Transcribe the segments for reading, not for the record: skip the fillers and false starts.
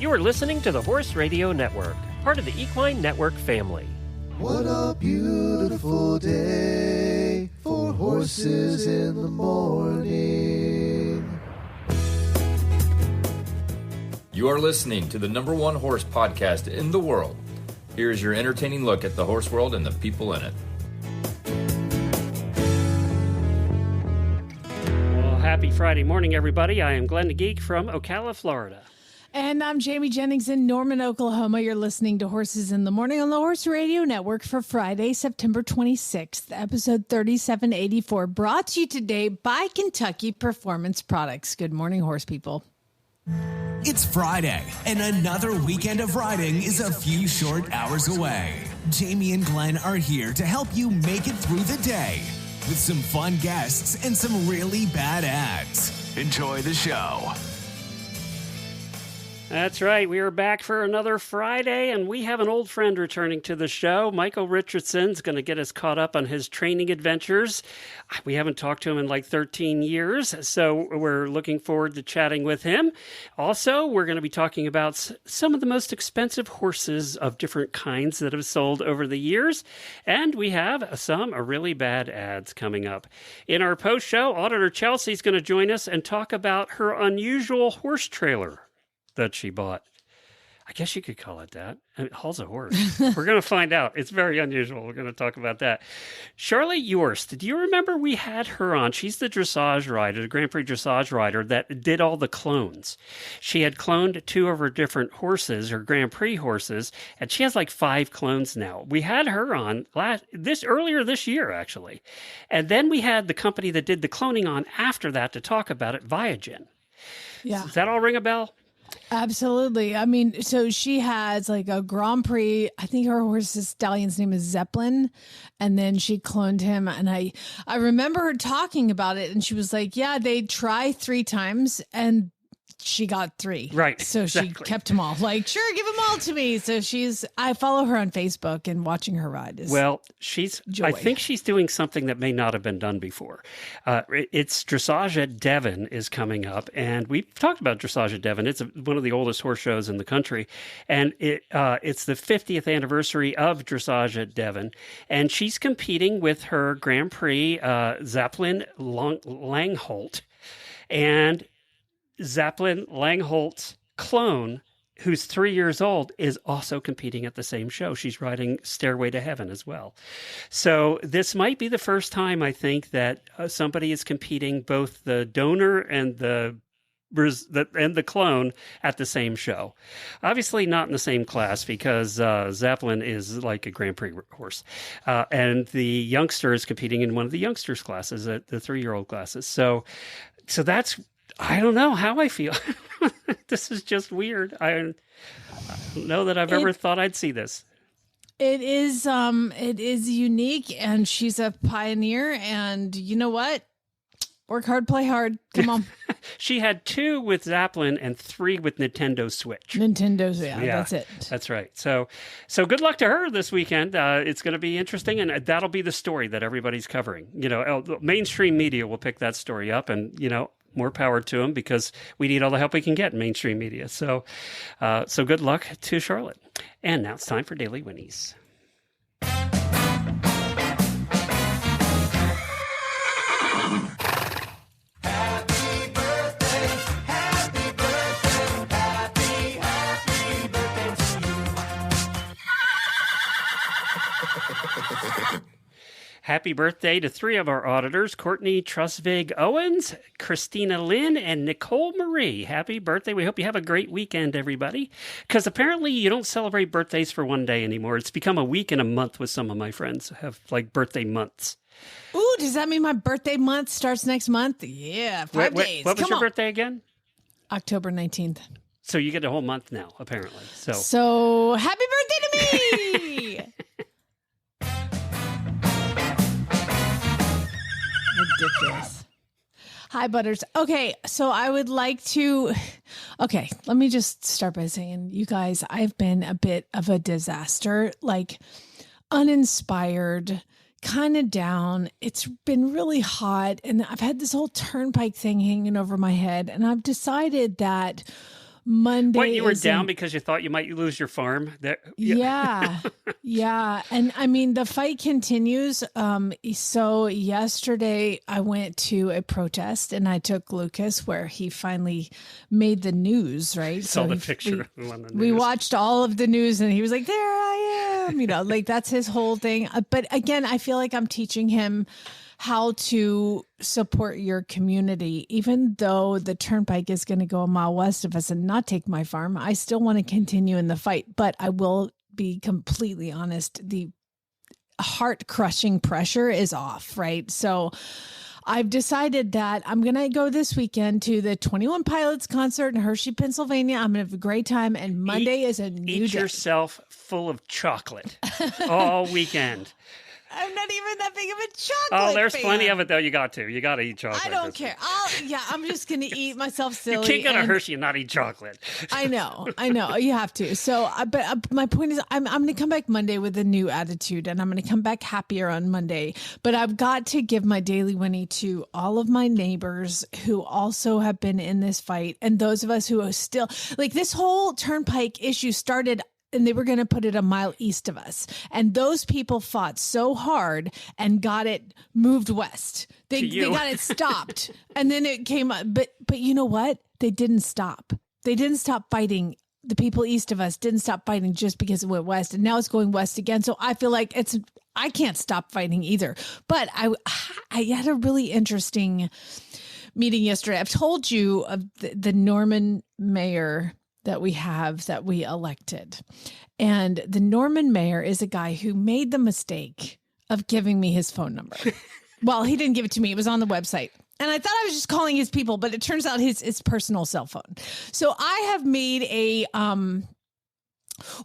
You are listening to the Horse Radio Network, part of the Equine Network family. What a beautiful day for horses in the morning. You are listening to the #1 horse podcast in the world. Here is your entertaining look at the horse world and the people in it. Well, happy Friday morning, everybody. I am Glenn the Geek from Ocala, Florida. And I'm Jamie Jennings in Norman, Oklahoma. You're listening to Horses in the Morning on the Horse Radio Network for Friday, September 26th, episode 3784, brought to you today by Kentucky Performance Products. Good morning, horse people. It's Friday, and another weekend of riding is a few short hours away. Jamie and Glenn are here to help you make it through the day with some fun guests and some really bad ads. Enjoy the show. That's right. We are back for another Friday, and we have an old friend returning to the show. Michael Richardson's going to get us caught up on his training adventures. We haven't talked to him in like 13 years, so we're looking forward to chatting with him. Also, we're going to be talking about some of the most expensive horses of different kinds that have sold over the years, and we have some really bad ads coming up. In our post-show, Auditor Chelsea is going to join us and talk about her unusual horse trailer that she bought. I guess you could call it that. It hauls a horse. We're going to find out. It's very unusual. We're going to talk about that. Charlotte Yorst, do you remember we had her on? She's the dressage rider, the Grand Prix dressage rider that did all the clones. She had cloned 2 of her different horses, her Grand Prix horses, and she has like 5 clones now. We had her on earlier this year, actually. And then we had the company that did the cloning on after that to talk about it, Viagen. Yeah. Does that all ring a bell? Absolutely. I mean, so she has like a Grand Prix. I think her horse's stallion's name is Zeppelin. And then she cloned him. And I remember her talking about it. And she was like, yeah, they try 3 times and she got 3. Right. So exactly. she kept them all. Like, sure, give them all to me. So I follow her on Facebook, and watching her ride is joy. I think she's doing something that may not have been done before. It's Dressage at Devon is coming up, and we've talked about Dressage at Devon. It's one of the oldest horse shows in the country, and it's the 50th anniversary of Dressage at Devon, and she's competing with her Grand Prix Zeppelin Langholt, and Zeppelin Langholt's clone, who's 3 years old, is also competing at the same show. She's riding Stairway to Heaven as well. So this might be the first time, I think, that somebody is competing both the donor and the clone at the same show. Obviously not in the same class, because Zeppelin is like a Grand Prix horse. And the youngster is competing in one of the youngsters classes, the 3-year-old classes. So that's, I don't know how I feel. This is just weird. I don't know that I've ever thought I'd see this. It is unique, and she's a pioneer. And you know what? Work hard, play hard. Come on. She had 2 with Zeppelin and 3 with Nintendo Switch. Yeah, that's it. That's right. So good luck to her this weekend. It's going to be interesting, and that'll be the story that everybody's covering. You know, mainstream media will pick that story up, and more power to them, because we need all the help we can get in mainstream media. So good luck to Charlotte. And now it's time for Daily Whinnies. Happy birthday to 3 of our auditors, Courtney Trusvig Owens, Christina Lynn, and Nicole Marie. Happy birthday. We hope you have a great weekend, everybody. Because apparently you don't celebrate birthdays for one day anymore. It's become a week and a month with some of my friends who have like birthday months. Ooh, does that mean my birthday month starts next month? Yeah, 5 days. What was your birthday again? October 19th. So you get a whole month now, apparently. So happy birthday to me! Ridiculous. Hi, Butters. Okay, so I would like to... Okay, let me just start by saying, you guys, I've been a bit of a disaster, like uninspired, kind of down. It's been really hot, and I've had this whole turnpike thing hanging over my head, and I've decided that Monday. What, you were down because you thought you might lose your farm? Yeah. Yeah. And I mean, the fight continues. So yesterday I went to a protest and I took Lucas where he finally made the news, right? Saw the picture. We watched all of the news and he was like, there I am, like that's his whole thing. But again, I feel like I'm teaching him how to support your community. Even though the turnpike is going to go a mile west of us and not take my farm, I still want to continue in the fight. But I will be completely honest, the heart-crushing pressure is off, right? So I've decided that I'm going to go this weekend to the 21 Pilots concert in Hershey, Pennsylvania. I'm going to have a great time. And Monday is a new day. Eat yourself full of chocolate all weekend. I'm not even that big of a chocolate Oh, there's fan. plenty of it, though. You got to eat chocolate. I don't care. I'm just going to eat myself silly. You can't go to Hershey and not eat chocolate. I know. You have to. So, but my point is, I'm going to come back Monday with a new attitude, and I'm going to come back happier on Monday. But I've got to give my daily Winnie to all of my neighbors who also have been in this fight, and those of us who are still like this whole turnpike issue started. And they were going to put it a mile east of us. And those people fought so hard and got it moved west. They got it stopped. And then it came up. But you know what? They didn't stop. They didn't stop fighting. The people east of us didn't stop fighting just because it went west. And now it's going west again. So I feel like I can't stop fighting either. But I had a really interesting meeting yesterday. I've told you of the Norman mayor that we elected. And the Norman mayor is a guy who made the mistake of giving me his phone number. Well, he didn't give it to me. It was on the website. And I thought I was just calling his people, but it turns out his personal cell phone. So I have made a,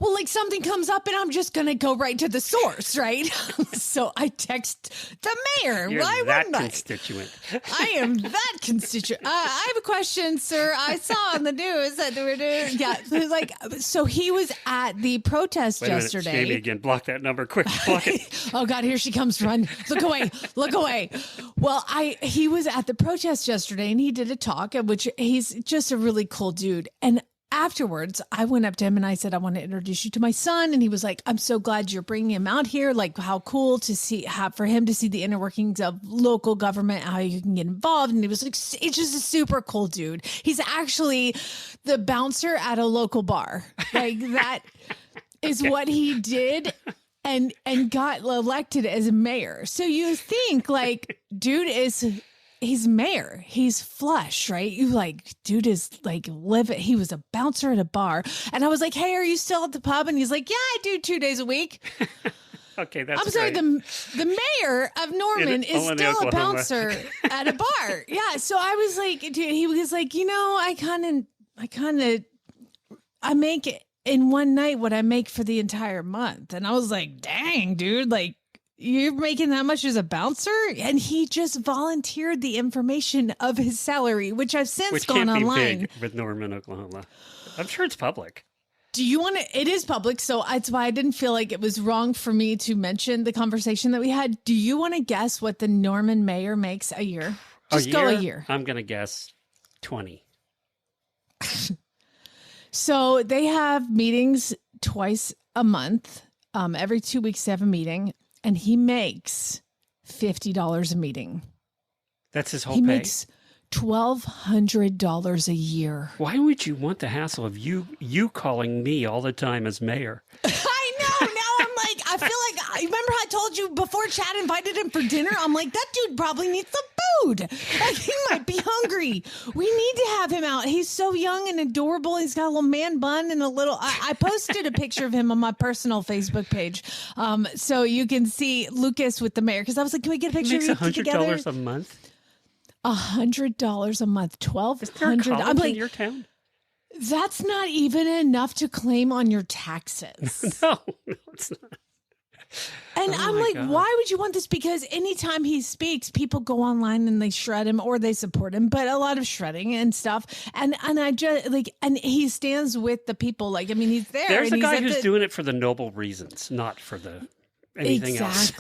like something comes up and I'm just going to go right to the source, right? So I text the mayor. You're Why that wouldn't I? constituent. I am that constituent. I have a question, sir. I saw on the news that they were doing, so he was at the protest Wait a minute, yesterday. Jamie again. Block that number. Quick, block it. Oh God, here she comes. Run. Look away. Look away. Well, he was at the protest yesterday and he did a talk at which he's just a really cool dude. And afterwards, I went up to him and I said, I want to introduce you to my son. And he was like, I'm so glad you're bringing him out here. Like, how cool to for him to see the inner workings of local government, how you can get involved. And he was like, it's just a super cool dude. He's actually the bouncer at a local bar. Like that is what he did. And got elected as mayor. So you think like, dude he's mayor. He's flush, right? You like, dude is like he was a bouncer at a bar. And I was like, hey, are you still at the pub? And he's like, yeah, I do 2 days a week. Okay, that's I'm sorry, great. the mayor of Norman is still Oklahoma. a bouncer at a bar. Yeah. So I was like, dude, he was like, I make it in one night what I make for the entire month. And I was like, dang, dude, like, you're making that much as a bouncer? And he just volunteered the information of his salary, which I've since gone online. Big with Norman, Oklahoma. I'm sure it's public. Do you want to? It is public, so that's why I didn't feel like it was wrong for me to mention the conversation that we had. Do you want to guess what the Norman mayor makes a year? Just go a year. I'm going to guess 20. So they have meetings twice a month. Every 2 weeks they have a meeting. And he makes $50 a meeting. That's his whole pay? pay? He makes $1,200 a year. Why would you want the hassle of you calling me all the time as mayor? I know. Now I'm like, I feel like, remember how I told you before Chad invited him for dinner? I'm like, that dude probably needs some food. Like, he might be hungry. We need to have him out. He's so young and adorable. He's got a little man bun and I posted a picture of him on my personal Facebook page. So you can see Lucas with the mayor. Cause I was like, can we get a picture of you two together? $100 a month? $100 a month, $1,200. Is there a college I'm like, in your town? that's not even enough to claim on your taxes. No, it's not. And I'm like, God. why would you want this? Because anytime he speaks, people go online and they shred him or they support him, but a lot of shredding and stuff. And I just like, and he stands with the people. Like, I mean, he's there. There's and a guy he's who's doing it for the noble reasons, not for the anything else.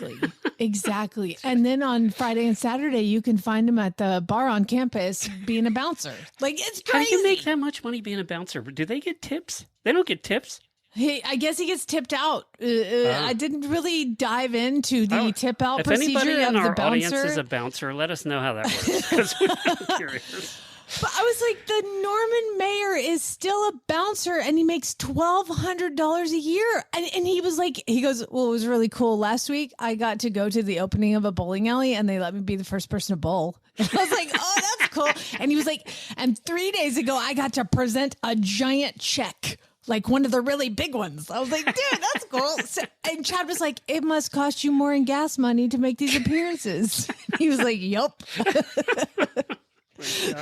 Exactly. And then on Friday and Saturday, you can find him at the bar on campus being a bouncer. Like, it's crazy. How do you make that much money being a bouncer? Do they get tips? They don't get tips. I guguess he gets tipped out. I didn't really dive into the tip out procedure of the bouncer. If anybody in our audience is a bouncer, let us know how that works, because we're curious. But I was like, the Norman Mayor is still a bouncer and he makes $1,200 a year. And he was like, he goes, well, it was really cool. Last week, I got to go to the opening of a bowling alley and they let me be the first person to bowl. And I was like, oh, that's cool. And he was like, and 3 days ago, I got to present a giant check. Like one of the really big ones. I was like, dude, that's cool. So, and Chad was like, it must cost you more in gas money to make these appearances. He was like, yup.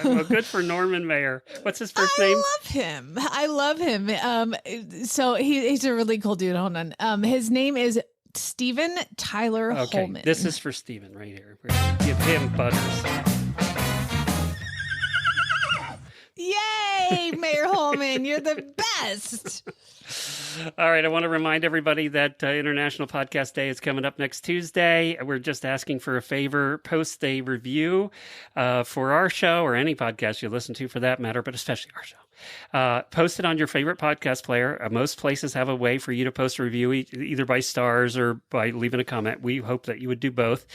Well, good for Norman Mayer. What's his first name? I love him. So he's a really cool dude. Hold on. His name is Stephen Tyler Holman. This is for Stephen right here. We're going to give him butters. Yay, Mayor Holman, you're the best. All right, I want to remind everybody that International Podcast Day is coming up next Tuesday. We're just asking for a favor. Post a review for our show, or any podcast you listen to for that matter, but especially our show. Post it on your favorite podcast player. Most places have a way for you to post a review, either by stars or by leaving a comment. We hope that you would do both.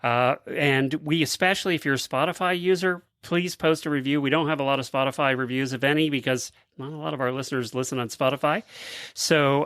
And we, especially if you're a Spotify user, please post a review. We don't have a lot of Spotify reviews, if any, because not a lot of our listeners listen on Spotify. So,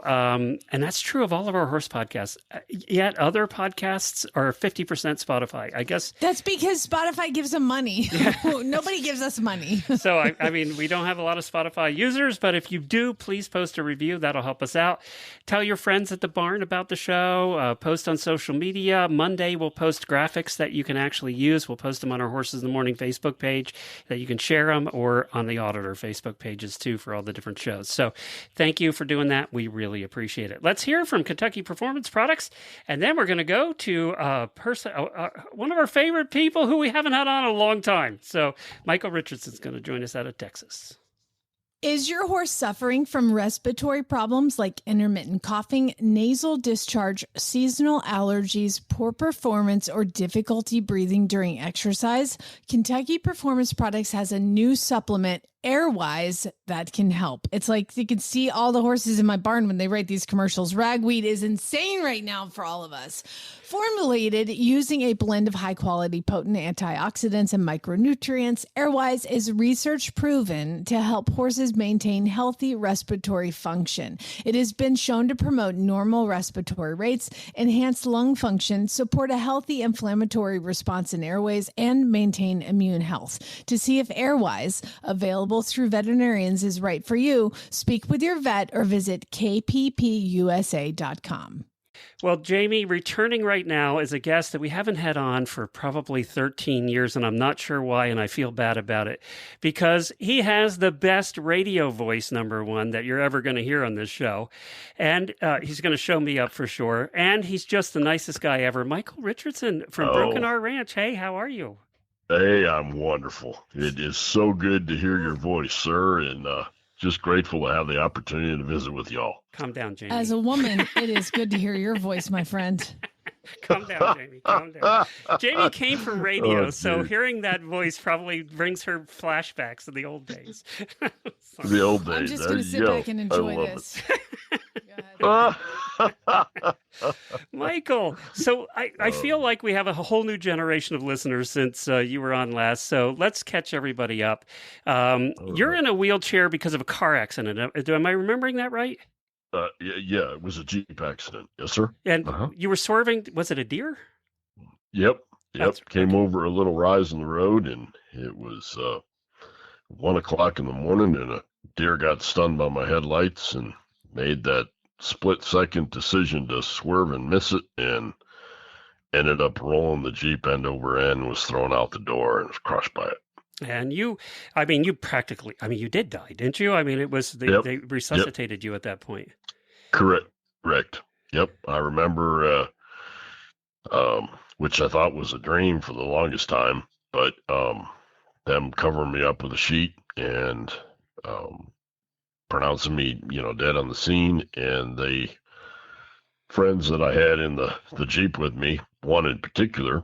and that's true of all of our horse podcasts. Yet other podcasts are 50% Spotify. I guess that's because Spotify gives them money. Nobody gives us money. So, I mean, we don't have a lot of Spotify users, but if you do, please post a review. That'll help us out. Tell your friends at the barn about the show. Post on social media. Monday, we'll post graphics that you can actually use. We'll post them on our Horses in the Morning Facebook page that you can share them, or on the Auditor Facebook pages too, for all the different shows. So thank you for doing that. We really appreciate it. Let's hear from Kentucky Performance Products, and then we're going to go to one of our favorite people who we haven't had on in a long time. So Michael Richardson's going to join us out of Texas. Is your horse suffering from respiratory problems like intermittent coughing, nasal discharge, seasonal allergies, poor performance, or difficulty breathing during exercise? Kentucky Performance Products has a new supplement, Airwise, that can help. It's like you can see all the horses in my barn when they write these commercials. Ragweed is insane right now for all of us. Formulated using a blend of high-quality potent antioxidants and micronutrients, Airwise is research proven to help horses maintain healthy respiratory function. It has been shown to promote normal respiratory rates, enhance lung function, support a healthy inflammatory response in airways, and maintain immune health. To see if Airwise, available through veterinarians, is right for you, speak with your vet or visit kppusa.com. Well, Jamie, returning right now is a guest that we haven't had on for probably 13 years, and I'm not sure why, and I feel bad about it, because he has the best radio voice, number one, that you're ever going to hear on this show, and he's going to show me up for sure, and he's just the nicest guy ever. Michael Richardson from Broken Arm Ranch. Hey, how are you? Hey, I'm wonderful. It is so good to hear your voice, sir, and just grateful to have the opportunity to visit with y'all. Calm down, Jamie. As a woman, it is good to hear your voice, my friend. Calm down, Jamie. Calm down. Jamie came from radio, so hearing that voice probably brings her flashbacks of the old days. The old days. I'm just going to sit back and enjoy this. Michael, so I feel like we have a whole new generation of listeners since you were on last, so let's catch everybody up. You're in a wheelchair because of a car accident. Am I remembering that right? Yeah, it was a Jeep accident. Yes, sir. And you were swerving. Was it a deer? Yep. Came over a little rise in the road, and it was 1 o'clock in the morning, and a deer got stunned by my headlights and made that split-second decision to swerve and miss it, and ended up rolling the Jeep end over end, was thrown out the door, and was crushed by it. And you did die, didn't you? I mean, it was, they resuscitated you at that point. Correct. Yep. I remember, which I thought was a dream for the longest time, but them covering me up with a sheet and pronouncing me, dead on the scene. And they friends that I had in the Jeep with me, one in particular,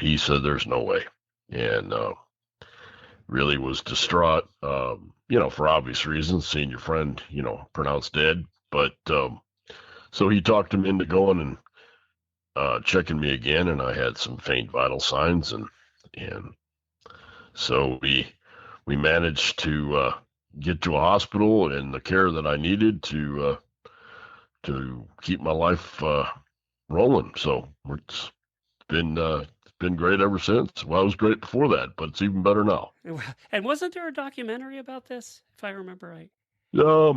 he said there's no way, and really was distraught, for obvious reasons, seeing your friend, pronounced dead. But so he talked him into going and checking me again, and I had some faint vital signs, and so we managed to get to a hospital and the care that I needed to keep my life rolling. So it's been great ever since. Well, it was great before that, but it's even better now. And wasn't there a documentary about this, if I remember right? No,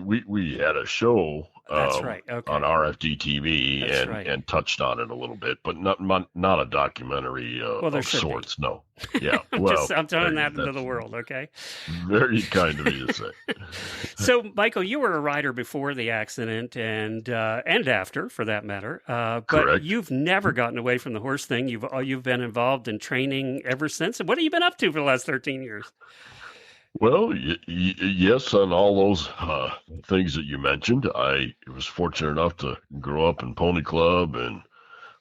we had a show That's right. Okay. on RFD TV and touched on it a little bit, but not a documentary of sorts. Be. No. Yeah. I'm throwing that into the world. Okay. Very kind of you to say. So, Michael, you were a rider before the accident and after, for that matter. But Correct. You've never gotten away from the horse thing. You've been involved in training ever since. And what have you been up to for the last 13 years? Well, yes, on all those things that you mentioned. I was fortunate enough to grow up in pony club and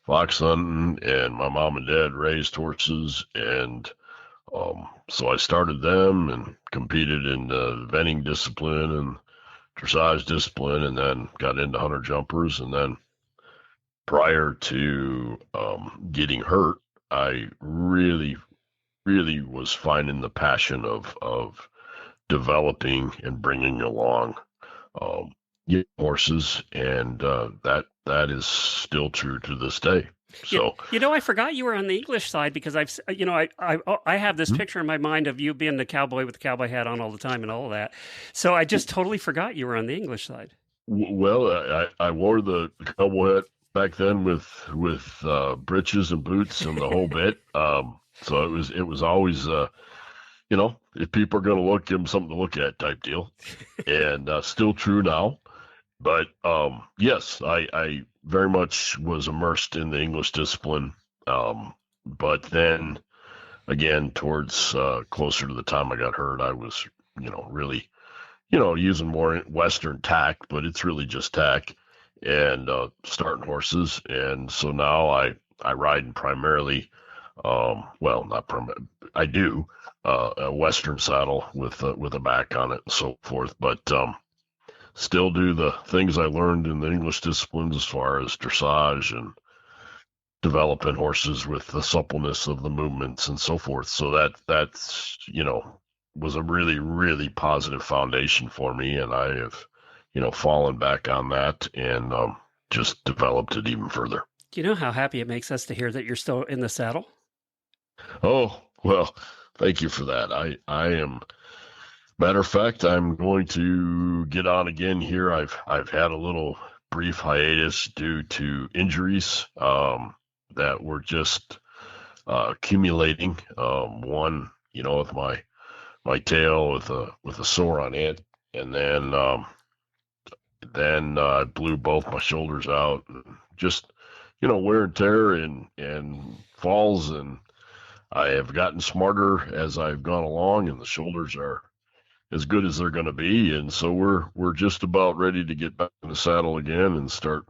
fox hunting, and my mom and dad raised horses, and so I started them and competed in the venting discipline and dressage discipline, and then got into hunter jumpers. And then prior to getting hurt, I really was finding the passion of developing and bringing along horses, and that is still true to this day. So I forgot you were on the English side, because I have this picture in my mind of you being the cowboy with the cowboy hat on all the time and all of that. So I just totally forgot you were on the English side. Well, I wore the cowboy hat back then with breeches and boots and the whole bit. So it was always, if people are going to look, give them something to look at type deal, and still true now. But yes, I very much was immersed in the English discipline. But then again, towards closer to the time I got hurt, I was, really, using more Western tack, but it's really just tack, and starting horses. And so now I ride primarily. I do a Western saddle with a back on it and so forth, but still do the things I learned in the English disciplines as far as dressage and developing horses with the suppleness of the movements and so forth. So that's was a really, really positive foundation for me, and I have fallen back on that and just developed it even further. Do you know how happy it makes us to hear that you're still in the saddle? Oh, well, thank you for that. I am, matter of fact, I'm going to get on again here. I've had a little brief hiatus due to injuries that were just accumulating. One, with my tail with a sore on it, and then I blew both my shoulders out, and just wear and tear and falls, and I have gotten smarter as I've gone along, and the shoulders are as good as they're going to be. And so we're just about ready to get back in the saddle again and start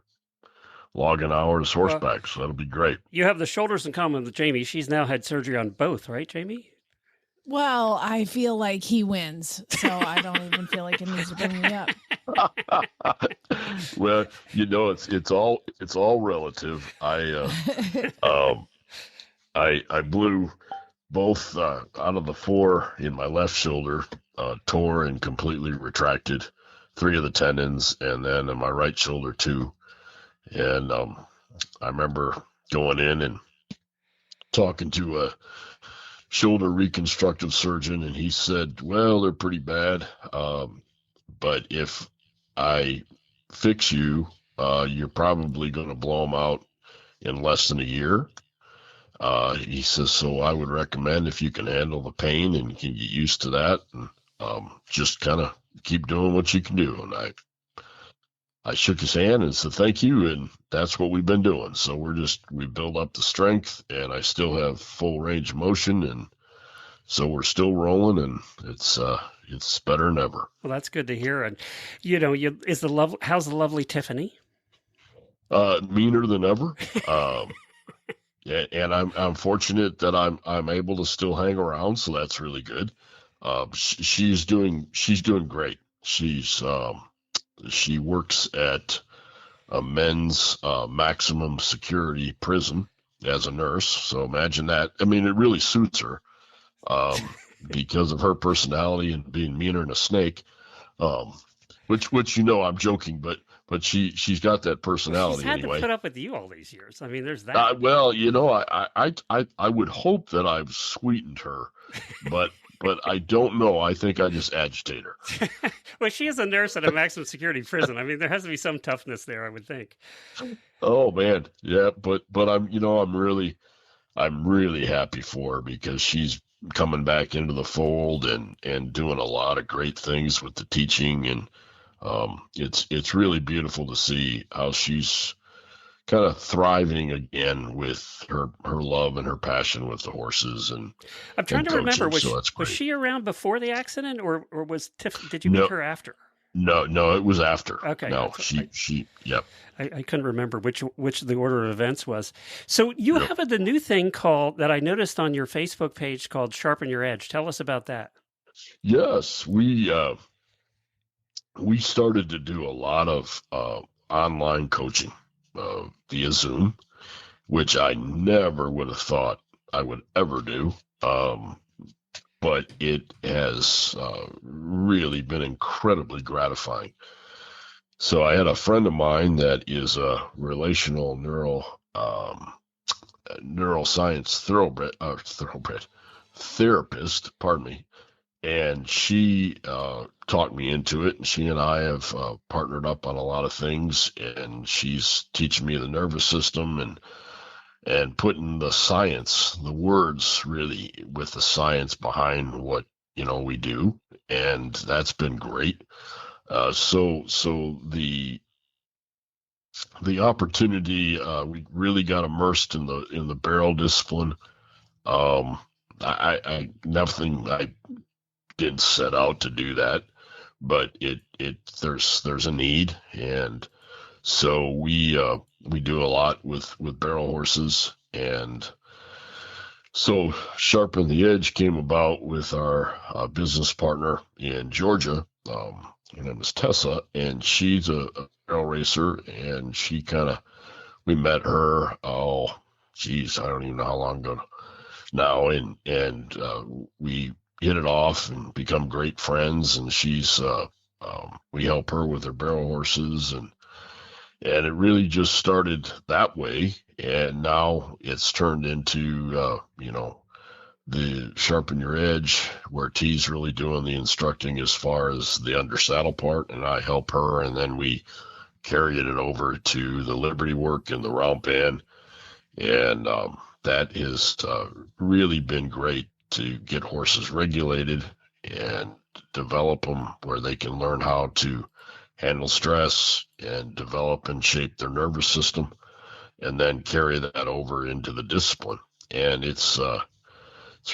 logging hours horseback. So that'll be great. You have the shoulders in common with Jamie. She's now had surgery on both, right, Jamie? Well, I feel like he wins, so I don't even feel like it needs to bring me up. Well, it's all relative. I blew both out of the 4 in my left shoulder, tore and completely retracted 3 of the tendons, and then in my right shoulder 2. And I remember going in and talking to a shoulder reconstructive surgeon, and he said, well, they're pretty bad, but if I fix you, you're probably going to blow them out in less than a year. He says, so I would recommend, if you can handle the pain and can get used to that, and just kind of keep doing what you can do. And I shook his hand and said, thank you. And that's what we've been doing. So we build up the strength, and I still have full range of motion, and so we're still rolling, and it's better than ever. Well, that's good to hear. And how's the lovely Tiffany? Meaner than ever. And I'm fortunate that I'm able to still hang around, so that's really good. She's doing great. She works at a men's maximum security prison as a nurse. So imagine that. I mean, it really suits her because of her personality and being meaner than a snake. Which I'm joking, but she's got that personality. She's had anyway. to put up with you all these years. I mean, there's that. Well, I would hope that I've sweetened her, but I don't know. I think I just agitate her. Well, she is a nurse at a maximum security prison. I mean, there has to be some toughness there, I would think. Oh man, yeah, but I'm really happy for her because she's coming back into the fold and doing a lot of great things with the teaching, and it's really beautiful to see how she's kind of thriving again with her love and her passion with the horses. And I'm trying to remember, was was she around before the accident, or was did you meet her after? No, it was after. Okay. No, yep. I couldn't remember which the order of events was. So you have the new thing that I noticed on your Facebook page called Sharpen Your Edge. Tell us about that. Yes, we started to do a lot of online coaching via Zoom, which I never would have thought I would ever do. But it has really been incredibly gratifying. So I had a friend of mine that is a relational neuroscience therapist, pardon me, and she talked me into it, and she and I have partnered up on a lot of things, and she's teaching me the nervous system and putting the science, the words really with the science behind what we do, and that's been great. So the opportunity, we really got immersed in the barrel discipline. I didn't set out to do that, but there's a need, and so we do a lot with barrel horses. And so Sharpen the Edge came about with our business partner in Georgia. Her name is Tessa, and she's a barrel racer, and we met her, I don't even know how long ago now, and we hit it off and become great friends, and we help her with her barrel horses, and it really just started that way, and now it's turned into the Sharpen Your Edge, where T's really doing the instructing as far as the undersaddle part, and I help her, and then we carried it over to the Liberty work and the round pen, and that has really been great to get horses regulated and develop them where they can learn how to handle stress and develop and shape their nervous system, and then carry that over into the discipline. And it's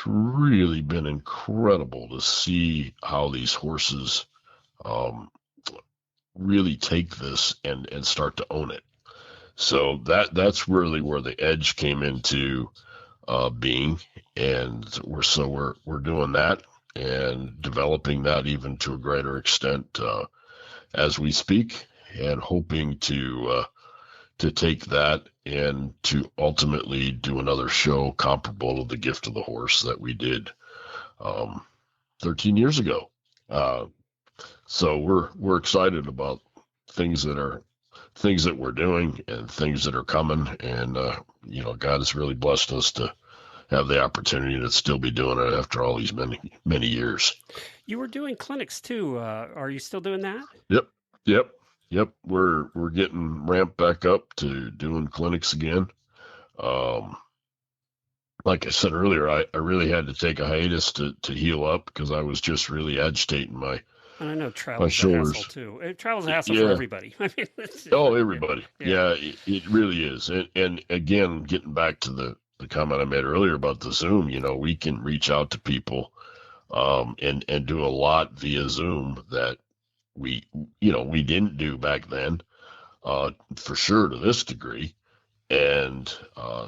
really been incredible to see how these horses really take this and start to own it. So that's really where the edge came into being, and we're doing that and developing that even to a greater extent as we speak, and hoping to take that and to ultimately do another show comparable to the Gift of the Horse that we did 13 years ago. So we're excited about things that we're doing and things that are coming, and God has really blessed us to have the opportunity to still be doing it after all these many years. You were doing clinics too. Are you still doing that? Yep. We're getting ramped back up to doing clinics again. Like I said earlier, I really had to take a hiatus to heal up because I was just really agitating my And I know travel's a hassle too. Travel's a hassle for everybody. I mean, everybody. Yeah, it really is. And again, getting back to the comment I made earlier about the Zoom, we can reach out to people and do a lot via Zoom that we didn't do back then, for sure to this degree. And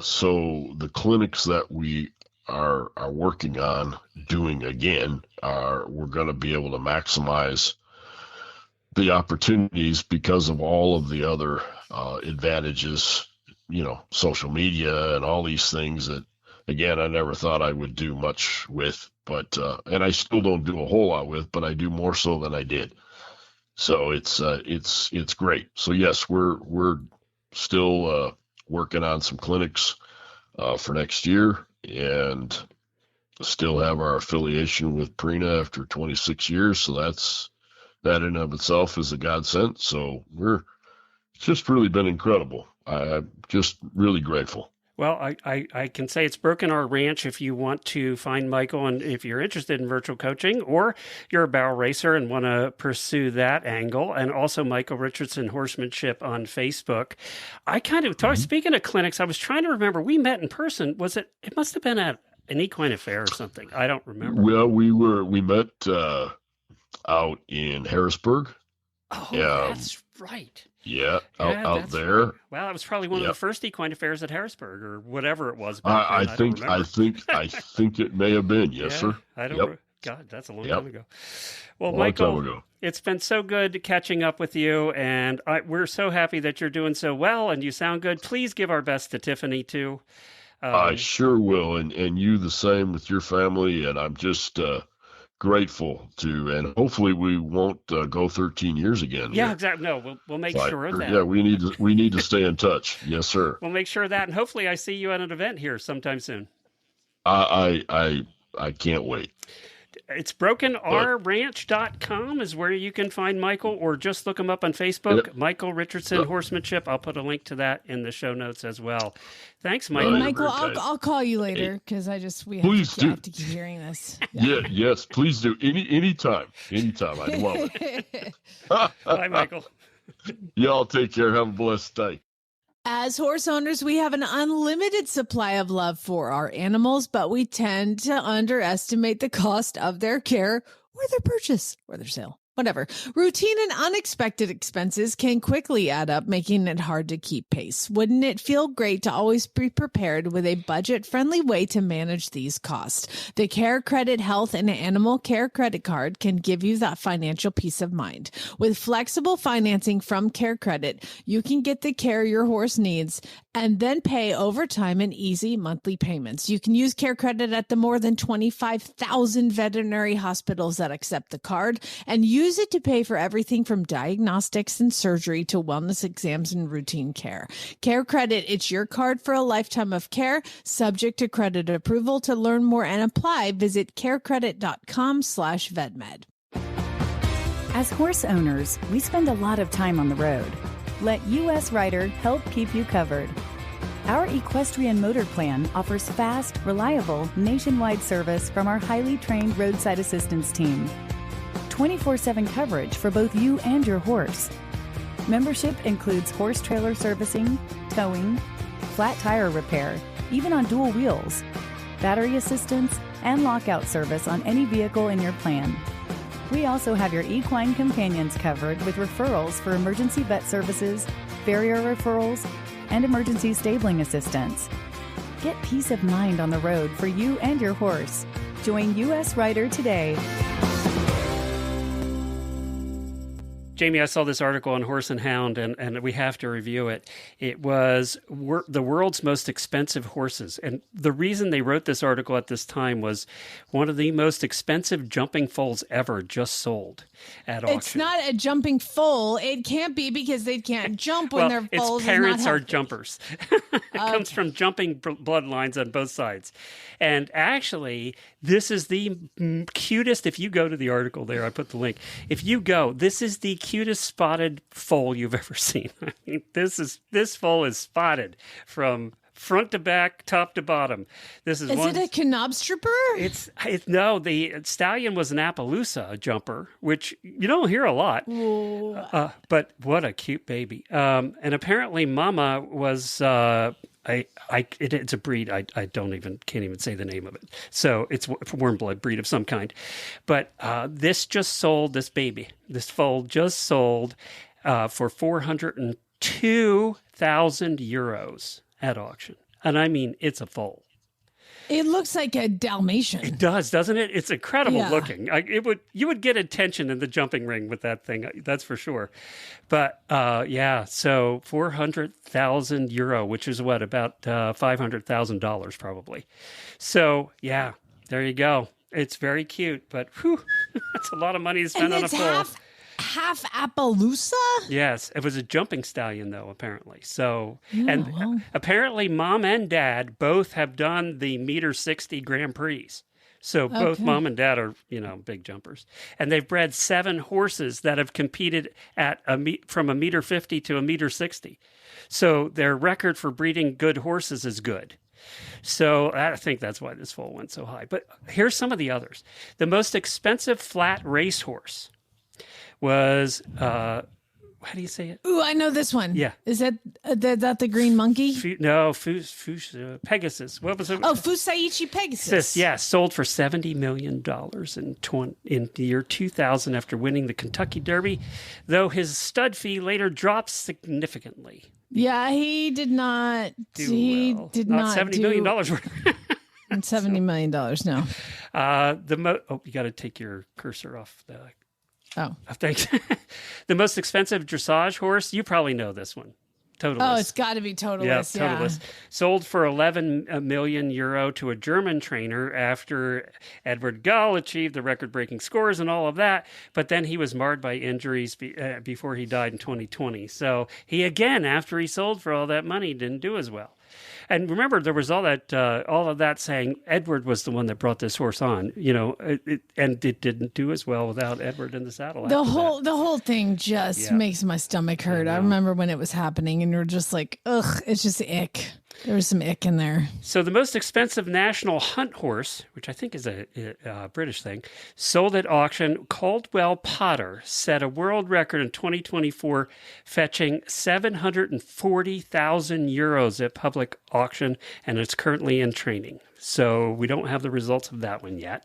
so the clinics that we are working on doing again we're going to be able to maximize the opportunities because of all of the other advantages, social media and all these things that, again, I never thought I would do much with, but and I still don't do a whole lot with, but I do more so than I did. So it's great. So yes, we're still working on some clinics for next year, and still have our affiliation with Prina after 26 years. So that in and of itself is a godsend. So it's just really been incredible. I'm just really grateful. Well, I can say it's broken our ranch if you want to find Michael, and if you're interested in virtual coaching, or you're a barrel racer and want to pursue that angle, and also Michael Richardson Horsemanship on Facebook. I kind of talked, speaking of clinics, I was trying to remember, we met in person. It must have been at an equine affair or something. I don't remember. Well, we met out in Harrisburg. Oh, that's right. Yeah, out there. Right. Well, it was probably one of the first equine affairs at Harrisburg, or whatever it was. I think it may have been. Yes, sir. I don't. God, that's a long time ago. Well, Michael, it's been so good catching up with you, and we're so happy that you're doing so well, and you sound good. Please give our best to Tiffany too. I sure will, and you the same with your family, and I'm just grateful to, and hopefully we won't go 13 years again. Yeah, exactly. No, we'll make sure of that. Yeah, we need to stay in touch. Yes, sir. We'll make sure of that, and hopefully I see you at an event here sometime soon. I can't wait. It's brokenrranch.com is where you can find Michael, or just look him up on Facebook. Yep. Michael Richardson Horsemanship. I'll put a link to that in the show notes as well. Thanks, Michael. Michael, I'll call you later, because we have to keep hearing this. Yes, please do. Anytime. I love it. Bye, Michael. Y'all take care. Have a blessed day. As horse owners, we have an unlimited supply of love for our animals, but we tend to underestimate the cost of their care or their purchase or their sale. Whatever. Routine and unexpected expenses can quickly add up, making it hard to keep pace. Wouldn't it feel great to always be prepared with a budget-friendly way to manage these costs? The Care Credit Health and Animal Care Credit Card can give you that financial peace of mind. With flexible financing from Care Credit, you can get the care your horse needs and then pay over time in easy monthly payments. You can use Care Credit at the more than 25,000 veterinary hospitals that accept the card, and use it to pay for everything from diagnostics and surgery to wellness exams and routine care. Care Credit, it's your card for a lifetime of care, subject to credit approval. To learn more and apply, visit carecredit.com/vetmed. As horse owners, we spend a lot of time on the road. Let US Rider help keep you covered. Our equestrian motor plan offers fast, reliable, nationwide service from our highly trained roadside assistance team. 24/7 coverage for both you and your horse. Membership includes horse trailer servicing, towing, flat tire repair, even on dual wheels, battery assistance, and lockout service on any vehicle in your plan. We also have your equine companions covered with referrals for emergency vet services, farrier referrals, and emergency stabling assistance. Get peace of mind on the road for you and your horse. Join US Rider today. Jamie, I saw this article on Horse and Hound, and we have to review it. It was the world's most expensive horses. And the reason they wrote this article at this time was one of the most expensive jumping foals ever just sold at auction. It's not a jumping foal. It can't be, because they can't jump when they're foals. Its parents are jumpers. It comes from jumping bloodlines on both sides. And actually, this is the cutest. If you go to the article there, I put the link. If you go, this is the cutest spotted foal you've ever seen. I mean, this foal is spotted from front to back, top to bottom. Is it a Knobstripper? No, the stallion was an Appaloosa jumper, which you don't hear a lot. But what a cute baby. And apparently Mama was It's a breed. I can't even say the name of it. So it's a warm blood breed of some kind. But this foal just sold for 402,000 euros at auction. And I mean, it's a foal. It looks like a Dalmatian. It does, doesn't it? It's incredible looking. You would get attention in the jumping ring with that thing. That's for sure. But so 400,000 euro, which is what, about $500,000 probably. So yeah, there you go. It's very cute, but whew, that's a lot of money to spend on a foal. Half Appaloosa? Yes, it was a jumping stallion, though, apparently. So, apparently, Mom and Dad both have done the meter 60 Grand Prix. So both Mom and Dad are, big jumpers, and they've bred 7 horses that have competed at from a meter 50 to a meter 60. So their record for breeding good horses is good. So I think that's why this foal went so high. But here's some of the others. The most expensive flat racehorse was how do you say it? Ooh, I know this one. Yeah. Is that the green monkey? Pegasus. What was it? Oh, Fusaichi Pegasus. Yeah, sold for $70 million in the year 2000 after winning the Kentucky Derby, though his stud fee later dropped significantly. Yeah, he did not. Did not $70 million worth. $70 million, no. You got to take your cursor off the... Oh, thanks. The most expensive dressage horse, you probably know this one. Totalis. Oh, it's got to be Totalis. Yeah, Totalis. Sold for 11 million euro to a German trainer after Edward Gull achieved the record-breaking scores and all of that. But then he was marred by injuries before he died in 2020. So he, again, after he sold for all that money, didn't do as well. And remember, there was all of that saying Edward was the one that brought this horse on, and it didn't do as well without Edward in the saddle. The whole thing just makes my stomach hurt. I remember when it was happening, and you're just like, ugh, it's just ick. There was some ick in there. So the most expensive national hunt horse, which I think is a British thing, sold at auction. Caldwell Potter set a world record in 2024, fetching 740,000 euros at public auction, and it's currently in training. So we don't have the results of that one yet.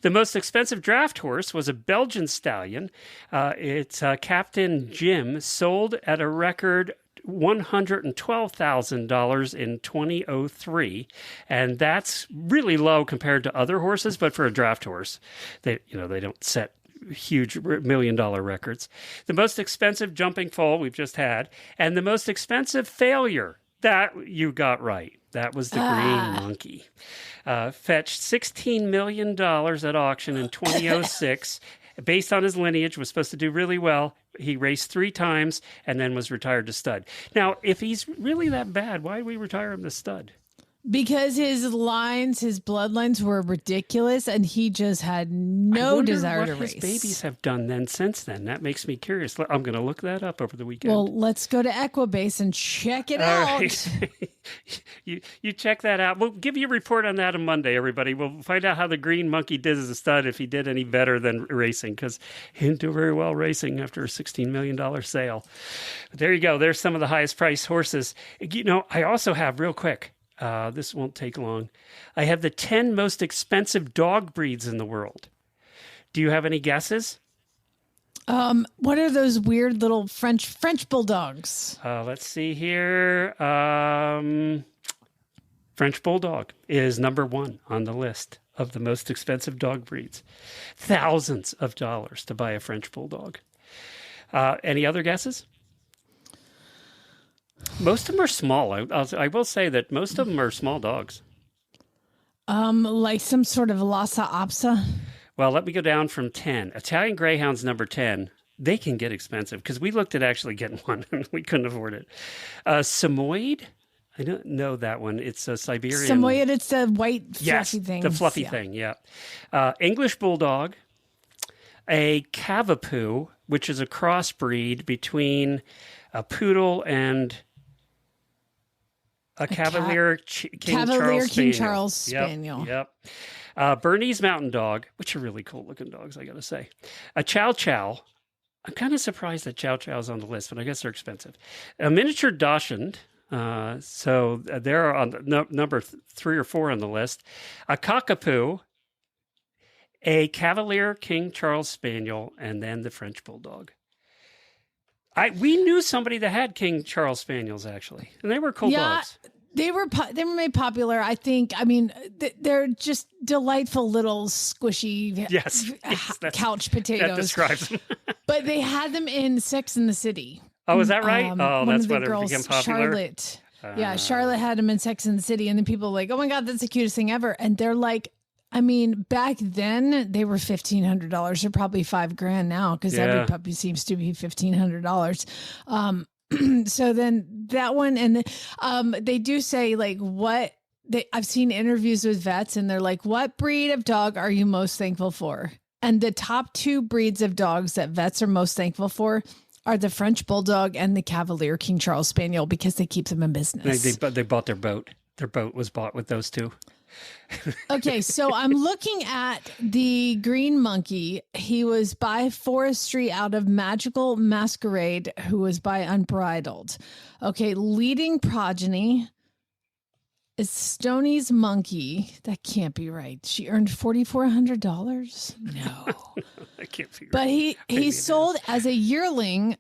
The most expensive draft horse was a Belgian stallion. It's Captain Jim, sold at a record $112,000 in 2003, and that's really low compared to other horses. But for a draft horse, they don't set huge $1 million records. The most expensive jumping foal we've just had, and the most expensive failure that you got right. That was the green monkey. Fetched $16 million at auction in 2006. Based on his lineage, was supposed to do really well. He raced 3 times and then was retired to stud. Now, if he's really that bad, why did we retire him to stud? Because his bloodlines were ridiculous, and he just had no desire to race. What his babies have done then since then. That makes me curious. I'm going to look that up over the weekend. Well, let's go to Equibase and check it out. Right. You check that out. We'll give you a report on that on Monday, everybody. We'll find out how the green monkey did as a stud, if he did any better than racing, because he didn't do very well racing after a $16 million sale. But there you go. There's some of the highest priced horses. I also have, real quick, this won't take long, I have the 10 most expensive dog breeds in the world. Do you have any guesses? What are those weird little French bulldogs? Let's see here. French bulldog is number 1 on the list of the most expensive dog breeds. Thousands of dollars to buy a French bulldog. Any other guesses? Most of them are small. I will say that most of them are small dogs. Like some sort of Lhasa Apso. Well, let me go down from 10. Italian Greyhound's number 10. They can get expensive because we looked at actually getting one and we couldn't afford it. Samoyed? I don't know that one. It's a Siberian. Samoyed, it's the white fluffy thing. The fluffy thing, yeah. English Bulldog. A Cavapoo, which is a crossbreed between a poodle and a Cavalier King Charles Spaniel. Yep. Bernese Mountain Dog, which are really cool looking dogs, I got to say. A Chow Chow. I'm kind of surprised that Chow Chow's on the list, but I guess they're expensive. A miniature Dachshund. So they're on number 3 or 4 on the list. A Cockapoo, a Cavalier King Charles Spaniel, and then the French Bulldog. We knew somebody that had King Charles Spaniels, actually, and they were cool dogs. They were made popular, I think. I mean, they're just delightful little squishy couch potatoes. That describes them. But they had them in Sex and the City. Oh, is that right? That's why they became popular. Charlotte. Charlotte had them in Sex and the City, and then people were like, oh my God, that's the cutest thing ever. And they're like, I mean, back then they were $1,500. They're probably $5,000 now because every puppy seems to be $1,500. So then that one, and they do say like I've seen interviews with vets, and they're like, what breed of dog are you most thankful for? And the top 2 breeds of dogs that vets are most thankful for are the French Bulldog and the Cavalier King Charles Spaniel, because they keep them in business. They bought their boat. Their boat was bought with those 2. Okay, so I'm looking at the green monkey. He was by Forestry out of Magical Masquerade, who was by Unbridled. Okay, leading progeny is Stoney's monkey. That can't be right. She earned $4,400. No, that can't be right. But he sold as a yearling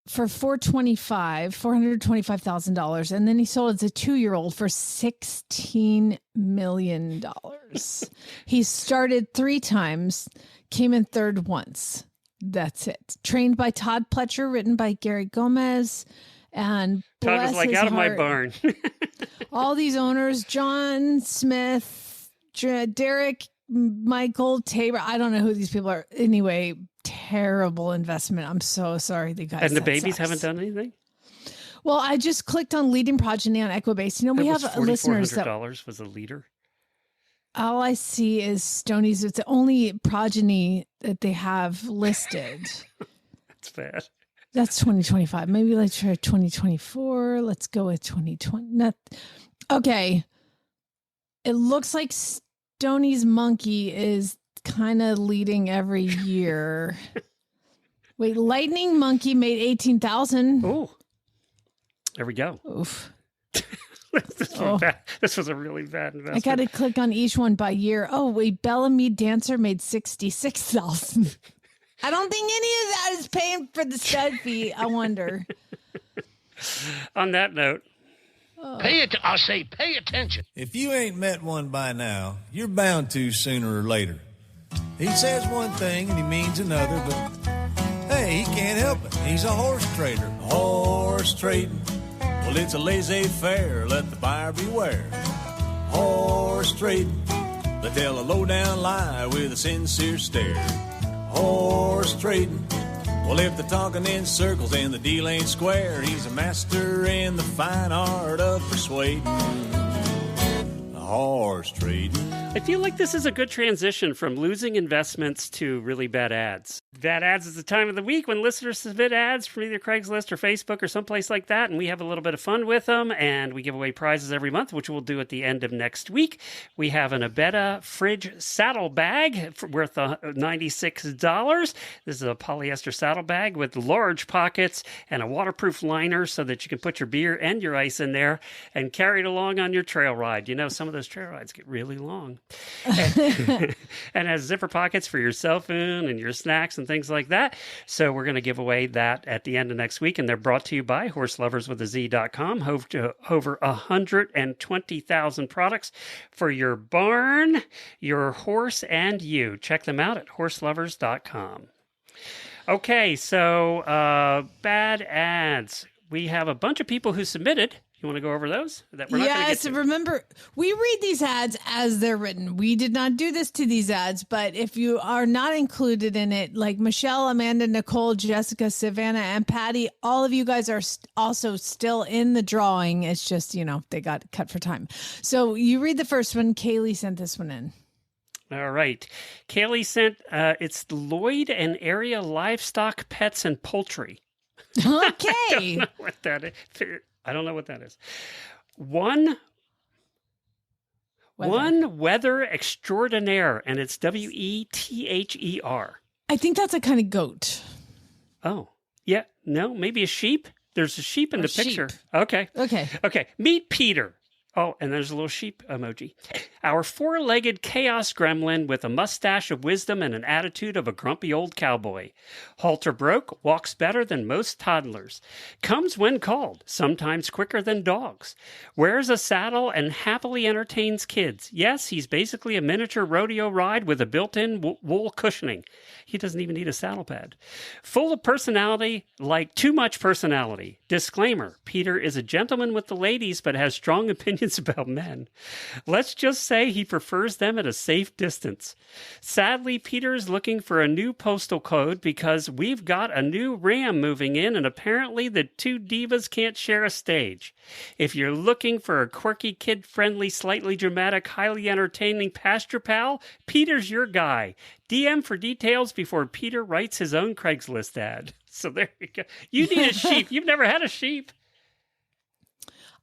for $425,000, and then he sold as a 2-year-old for $16 million. He started 3 times, came in 3rd once. That's it. Trained by Todd Pletcher, written by Gary Gomez, and Todd was like, out of my barn. All these owners: John Smith, Derek, Michael Tabor. I don't know who these people are. Anyway, terrible investment. I'm so sorry, the guys. And the babies haven't done anything? Well, I just clicked on leading progeny on Equibase. You know, we have listeners that $4,400 was a leader. All I see is Stoney's. It's the only progeny that they have listed. That's bad. That's 2025. Maybe let's try 2024. Let's go with 2020. Okay. It looks like Stoney's monkey is kind of leading every year. Wait, Lightning Monkey made 18,000. Oh, there we go. Oof. This was a really bad investment. I got to click on each one by year. Oh, wait, Bellamy Dancer made 66,000. I don't think any of that is paying for the stud fee. I wonder. On that note, pay attention. If you ain't met one by now, you're bound to sooner or later. He says one thing and he means another, but hey, he can't help it. He's a horse trader. Horse trading. Well, it's a laissez-faire. Let the buyer beware. Horse trading. They tell a low-down lie with a sincere stare. Horse trading. Well, if they're talking in circles and the deal ain't square, he's a master in the fine art of persuading. Horse trading. I feel like this is a good transition from losing investments to really bad ads. Bad ads is the time of the week when listeners submit ads from either Craigslist or Facebook or someplace like that, and we have a little bit of fun with them, and we give away prizes every month, which we'll do at the end of next week. We have an Abeta fridge saddle bag worth $96. This is a polyester saddle bag with large pockets and a waterproof liner so that you can put your beer and your ice in there and carry it along on your trail ride. You know, some of those trail rides get really long. And has zipper pockets for your cell phone and your snacks and things like that. So we're going to give away that at the end of next week. And they're brought to you by horseloverswithaz.com. Over 120,000 products for your barn, your horse, and you. Check them out at horselovers.com. Okay, so bad ads. We have a bunch of people who submitted. You want to go over those? That we're not yes, get to. Remember, we read these ads as they're written. We did not do this to these ads, but if you are not included in it, like Michelle, Amanda, Nicole, Jessica, Savannah, and Patty, all of you guys are also still in the drawing. It's just, you know, they got cut for time. So you read the first one. Kaylee sent this one in. All right. Kaylee sent, it's Lloyd and Area Livestock, Pets, and Poultry. Okay. I don't know what that is. One weather extraordinaire, and it's WETHER. I think that's a kind of goat. Oh, yeah. No, maybe a sheep. There's a sheep in the picture. Sheep. Okay. Okay. Meet Peter. Oh, and there's a little sheep emoji. Our four-legged chaos gremlin with a mustache of wisdom and an attitude of a grumpy old cowboy. Halter broke, walks better than most toddlers. Comes when called, sometimes quicker than dogs. Wears a saddle and happily entertains kids. Yes, he's basically a miniature rodeo ride with a built-in wool cushioning. He doesn't even need a saddle pad. Full of personality, like too much personality. Disclaimer, Peter is a gentleman with the ladies, but has strong opinions about men. Let's just say he prefers them at a safe distance. Sadly, Peter is looking for a new postal code because we've got a new Ram moving in, and apparently the two divas can't share a stage. If you're looking for a quirky, kid-friendly, slightly dramatic, highly entertaining pasture pal, Peter's your guy. DM for details before Peter writes his own Craigslist ad. So there you go. You need a sheep. You've never had a sheep.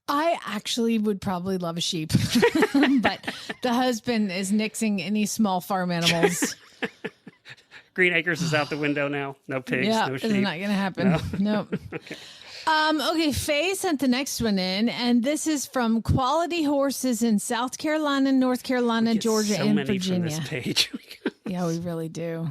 I actually would probably love a sheep, but the husband is nixing any small farm animals. Green Acres is out the window now. No pigs, no sheep. It's not going to happen. No. Nope. Okay. Okay, Faye sent the next one in, and this is from Quality Horses in South Carolina, North Carolina, Georgia, so and many Virginia. From this page. Yeah, we really do.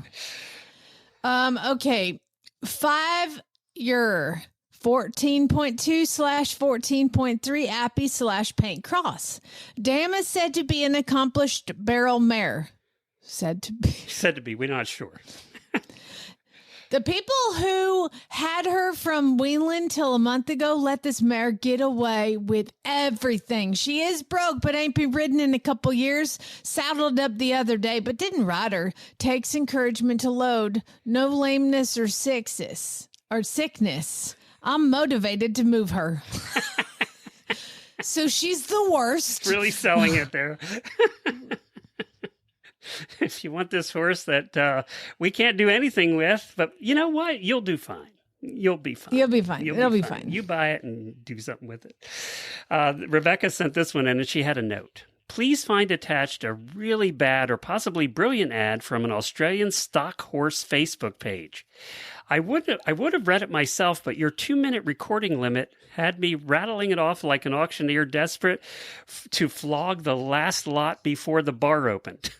Okay, 5-year 14.2/14.3 Appy/Paint Cross. Dam is said to be an accomplished barrel mare. Said to be. We're not sure. The people who had her from Wheeling till a month ago let this mare get away with everything. She is broke, but ain't been ridden in a couple years. Saddled up the other day, but didn't ride her. Takes encouragement to load. No lameness or sickness. I'm motivated to move her. So she's the worst. Really selling it there. If you want this horse that we can't do anything with, but you know what? You'll do fine. You'll be fine. It'll be fine. You buy it and do something with it. Rebecca sent this one in, and she had a note. Please find attached a really bad or possibly brilliant ad from an Australian stock horse Facebook page. I would have read it myself, but your 2-minute recording limit had me rattling it off like an auctioneer desperate to flog the last lot before the bar opened.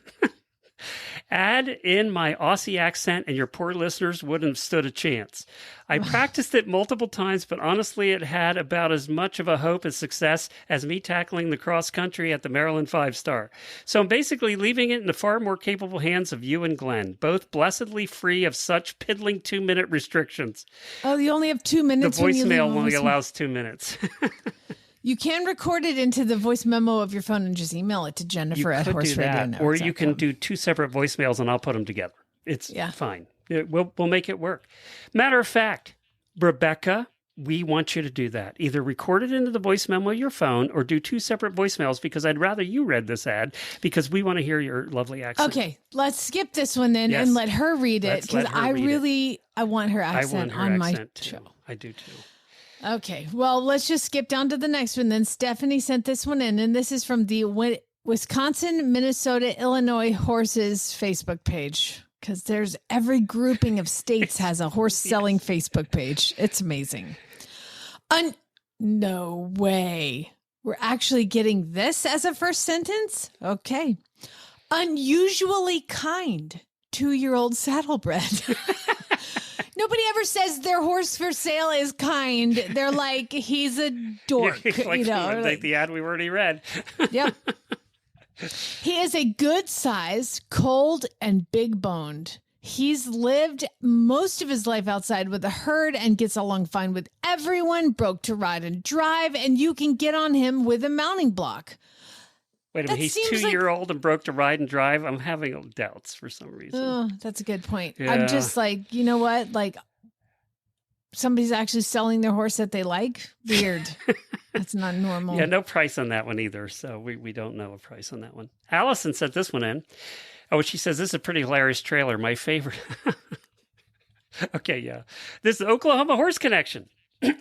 Add in my Aussie accent and your poor listeners wouldn't have stood a chance. I practiced it multiple times, but honestly, it had about as much of a hope of success as me tackling the cross country at the Maryland 5-star. So I'm basically leaving it in the far more capable hands of you and Glenn, both blessedly free of such piddling 2-minute restrictions. Oh, you only have 2 minutes. The voicemail only allows 2 minutes. You can record it into the voice memo of your phone and just email it to Jennifer at HorseRadio. Or you can do 2 separate voicemails and I'll put them together. It's fine. We'll make it work. Matter of fact, Rebecca, we want you to do that. Either record it into the voice memo of your phone or do 2 separate voicemails because I'd rather you read this ad because we want to hear your lovely accent. Okay, let's skip this one then and let her read it because I want her accent on my show. I do too. Okay, well, let's just skip down to the next one. Then Stephanie sent this one in, and this is from the Wisconsin, Minnesota, Illinois Horses Facebook page because there's every grouping of states has a horse selling Facebook page. It's amazing. No way. We're actually getting this as a first sentence? Okay. Unusually kind 2-year-old saddlebred. Nobody ever says their horse for sale is kind. They're like, he's a dork. Like the ad we've already read. Yep. He is a good size, cold, and big boned. He's lived most of his life outside with a herd and gets along fine with everyone, broke to ride and drive, and you can get on him with a mounting block. Wait a minute, he's 2-year-old and broke to ride and drive? I'm having doubts for some reason. Oh, that's a good point. Yeah. I'm just like, you know what? Like, somebody's actually selling their horse that they like? Weird. That's not normal. Yeah, no price on that one either, so we don't know a price on that one. Allison sent this one in. Oh, she says, this is a pretty hilarious trailer. My favorite. Okay, yeah. This is Oklahoma Horse Connection.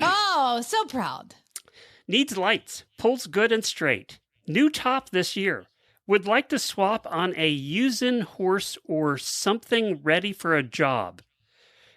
Oh, so proud. Needs lights. Pulls good and straight. New top this year. Would like to swap on a using horse or something ready for a job.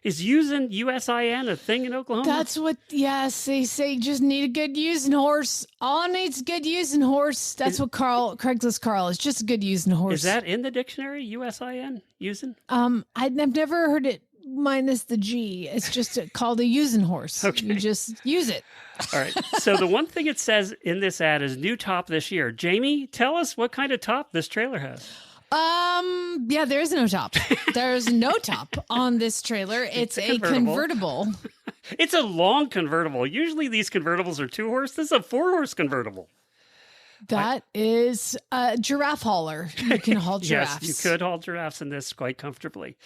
Is using USIN a thing in Oklahoma? That's what, yes, they say just need a good using horse. All needs a good using horse. That's what Craigslist Carl is, just a good using horse. Is that in the dictionary, USIN, using? I've never heard it minus the G. It's just called a using horse. Okay. You just use it. All right. So the one thing it says in this ad is new top this year. Jamie, tell us what kind of top this trailer has. Yeah, there is no top. There's no top on this trailer. It's a convertible. It's a long convertible. Usually these convertibles are 2-horse. This is a 4-horse convertible. That is a giraffe hauler. You can haul giraffes. Yes, you could haul giraffes in this quite comfortably.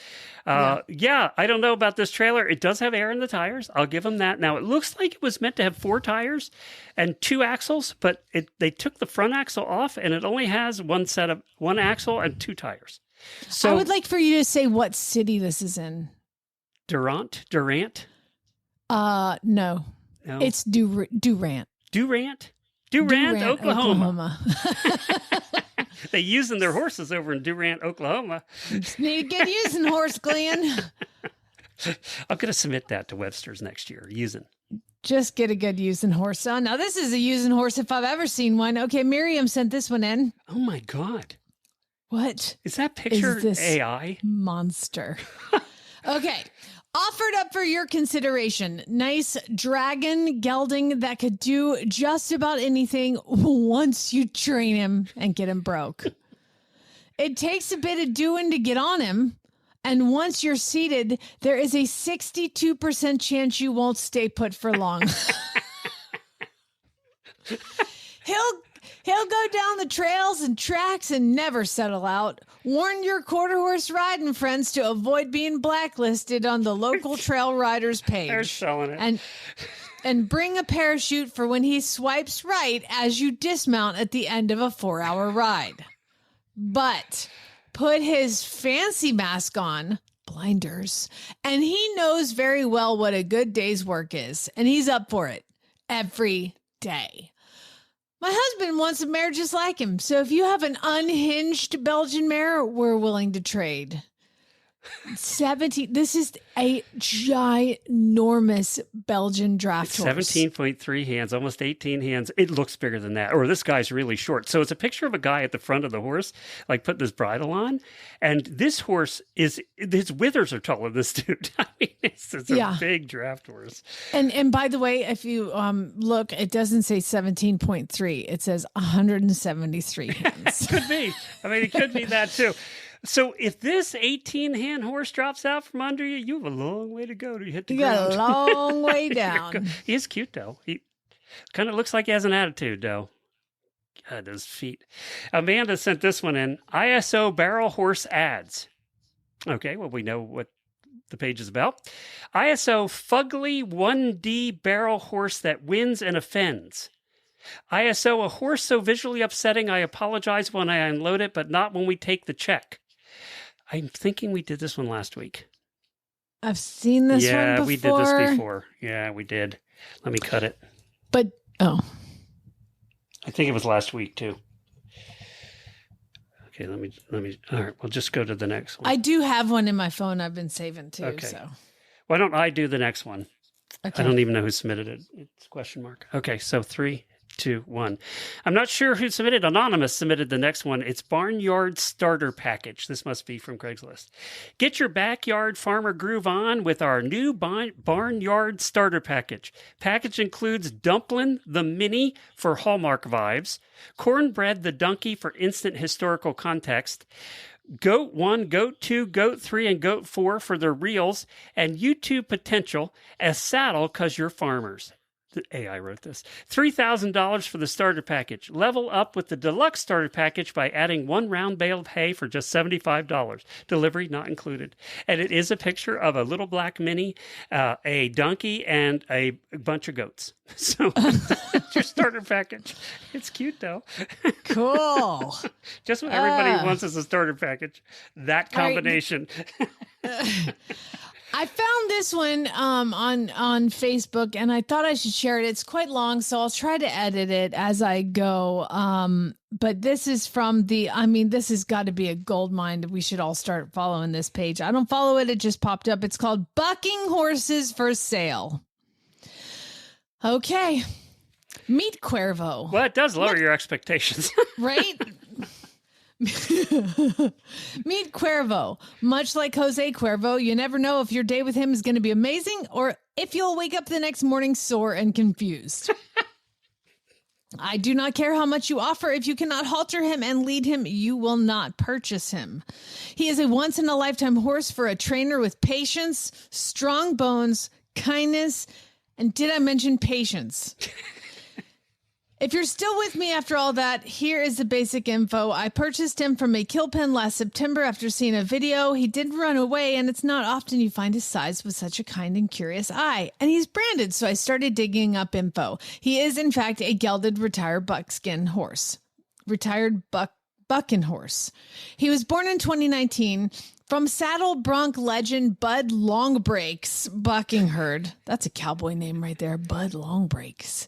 Yeah, I don't know about this trailer. It does have air in the tires. I'll give them that. Now, it looks like it was meant to have 4 tires and 2 axles, but they took the front axle off, and it only has one axle and 2 tires. So I would like for you to say what city this is in. Durant? No. It's Durant. Durant, Oklahoma. They using their horses over in Durant, Oklahoma. Just need to get using horse, Glenn. I'm going to submit that to Webster's next year. Using. Just get a good using horse. Oh, now this is a using horse if I've ever seen one. Okay, Miriam sent this one in. Oh my God. What? Is that picture is this AI? Monster. Okay. Offered up for your consideration. Nice dragon gelding that could do just about anything once you train him and get him broke. It takes a bit of doing to get on him. And once you're seated, there is a 62% chance you won't stay put for long. He'll go down the trails and tracks and never settle out. Warn your quarter horse riding friends to avoid being blacklisted on the local trail riders page. They're selling it. And bring a parachute for when he swipes right as you dismount at the end of a 4-hour ride. But put his fancy mask on, blinders, and he knows very well what a good day's work is. And he's up for it every day. My husband wants a mare just like him. So if you have an unhinged Belgian mare, we're willing to trade. 17. This is a ginormous Belgian draft horse. 17.3 hands, almost 18 hands. It looks bigger than that. Or this guy's really short. So it's a picture of a guy at the front of the horse, like putting his bridle on. And this horse his withers are taller than this dude. I mean, it's a big draft horse. And by the way, if you look, it doesn't say 17.3. It says 173 hands. Could be. I mean, it could be that too. So if this 18-hand horse drops out from under you, you have a long way to go to hit the ground. You got a long way down. He is cute, though. He kind of looks like he has an attitude, though. God, those feet. Amanda sent this one in. ISO barrel horse ads. Okay, well, we know what the page is about. ISO fugly 1D barrel horse that wins and offends. ISO a horse so visually upsetting I apologize when I unload it, but not when we take the check. I'm thinking we did this one last week. I've seen this one before. Yeah, we did this before. Yeah, we did. Let me cut it. But, I think it was last week, too. Okay, let me. All right, we'll just go to the next one. I do have one in my phone I've been saving, too. Okay. So Why don't I do the next one? Okay. I don't even know who submitted it. It's question mark. Okay, so 3, 2, 1. I'm not sure who submitted. Anonymous submitted the next one. It's Barnyard Starter Package. This must be from Craigslist. Get your backyard farmer groove on with our new Barnyard Starter Package. Package includes Dumplin' the Mini for Hallmark vibes, Cornbread the Donkey for instant historical context, Goat 1, Goat 2, Goat 3, and Goat 4 for their reels, and YouTube potential as saddle because you're farmers. The AI wrote this. $3,000 for the starter package. Level up with the deluxe starter package by adding 1 round bale of hay for just $75. Delivery not included. And it is a picture of a little black mini, a donkey, and a bunch of goats. So that's your starter package. It's cute, though. Cool. Just what everybody wants is a starter package. That combination. I found this one on Facebook, and I thought I should share it. It's quite long, so I'll try to edit it as I go. But this is from this has got to be a gold mine. We should all start following this page. I don't follow it. It just popped up. It's called Bucking Horses for Sale. Okay. Meet Cuervo. Well, it does lower your expectations. Right? Meet Cuervo. Much like Jose Cuervo, you never know if your day with him is going to be amazing or if you'll wake up the next morning sore and confused. I do not care how much you offer. If you cannot halter him and lead him, you will not purchase him. He is a once-in-a-lifetime horse for a trainer with patience, strong bones, kindness, and did I mention patience? If you're still with me after all that, here is the basic info. I purchased him from a kill pen last September after seeing a video. He did run away, and it's not often you find his size with such a kind and curious eye. And he's branded, so I started digging up info. He is, in fact, a gelded retired buckskin horse. Retired bucking horse. He was born in 2019 from saddle bronc legend Bud Longbreaks bucking herd. That's a cowboy name right there, Bud Longbreaks.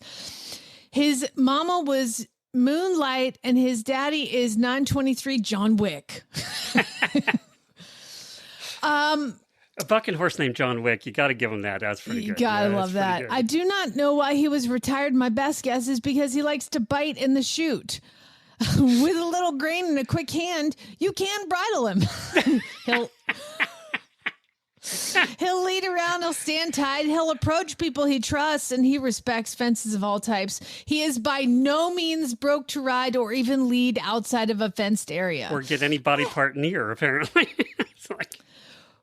His mama was Moonlight, and his daddy is 923 John Wick. A bucking horse named John Wick. You got to give him that. That's pretty good. You gotta love that. I do not know why he was retired. My best guess is because he likes to bite in the chute. With a little grain and a quick hand, you can bridle him. He'll lead around, he'll stand tight, he'll approach people he trusts, and he respects fences of all types. He is by no means broke to ride or even lead outside of a fenced area. Or get any body part near, apparently. It's like...